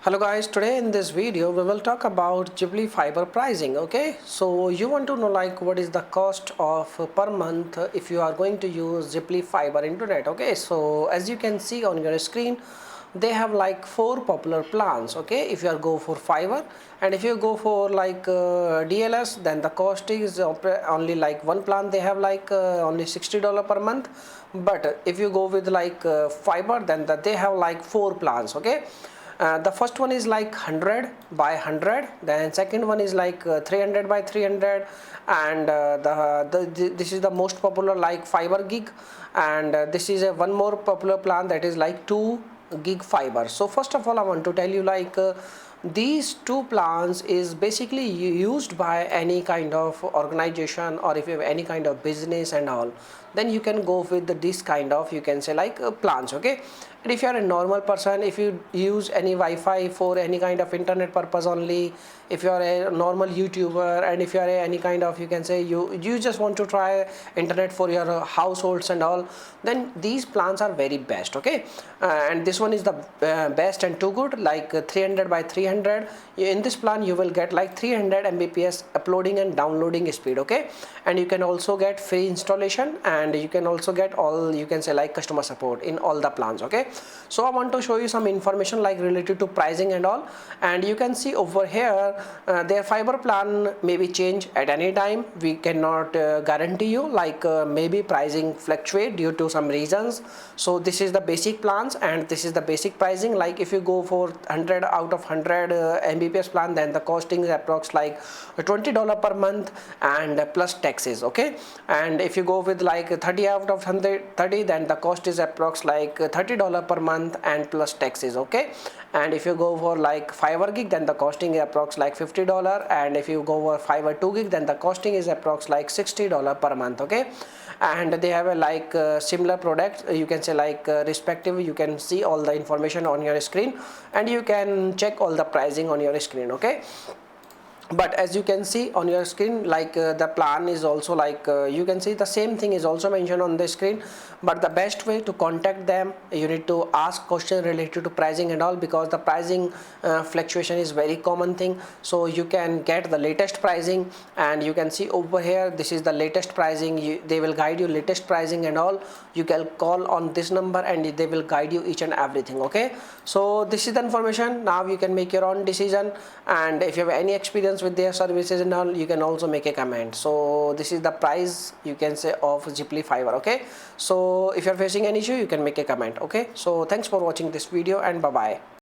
Hello guys, today in this video we will talk about Ghibli fiber pricing. Okay, so you want to know like what is the cost of per month if you are going to use Ghibli fiber internet. Okay, so as you can see on your screen, they have like four popular plans. Okay, if you are go for fiber, and if you go for like DLS, then the cost is only like one plan. They have like only $60 per month. But if you go with like fiber, then they have like four plans. Okay, the first one is like 100 by 100, then second one is like 300 by 300, and this is the most popular like fiber gig, and this is a one more popular plan that is like 2 gig fiber. So first of all I want to tell you like these two plans is basically used by any kind of organization, or if you have any kind of business and all, then you can go with this kind of, you can say like plans. Okay, and if you are a normal person, if you use any Wi-Fi for any kind of internet purpose only, if you are a normal YouTuber, and if you are any kind of, you can say you just want to try internet for your households and all, then these plans are very best. Okay, and this one is the best and too good, like 300 by 300. In this plan you will get like 300 Mbps uploading and downloading speed. Okay, and you can also get free installation, and you can also get all, you can say like customer support in all the plans. Okay, so I want to show you some information like related to pricing and all, and you can see over here their fiber plan may be changed at any time. We cannot guarantee you, like maybe pricing fluctuate due to some reasons. So this is the basic plans and this is the basic pricing. Like if you go for 100 out of 100 Mbps plan, then the costing is approx like $20 per month and plus taxes. Okay, and if you go with like 30 out of 130, then the cost is approx like $30 per month and plus taxes. Okay, and if you go for like fiber gig, then the costing is approx like $50, and if you go for fiber 2 gig, then the costing is approx like $60 per month. Okay, and they have a like similar product, you can say like respective. You can see all the information on your screen, and you can check all the pricing on your screen. Okay, but as you can see on your screen, like the plan is also like you can see the same thing is also mentioned on the screen. But the best way to contact them, you need to ask question related to pricing and all, because the pricing fluctuation is very common thing. So you can get the latest pricing, and you can see over here this is the latest pricing. They will guide you latest pricing and all. You can call on this number and they will guide you each and everything. Okay, so this is the information. Now you can make your own decision, and if you have any experience with their services and all, you can also make a comment. So this is the price, you can say, of Ghibli fiber. Okay, so if you're facing an issue, you can make a comment. Okay, so thanks for watching this video, and bye bye.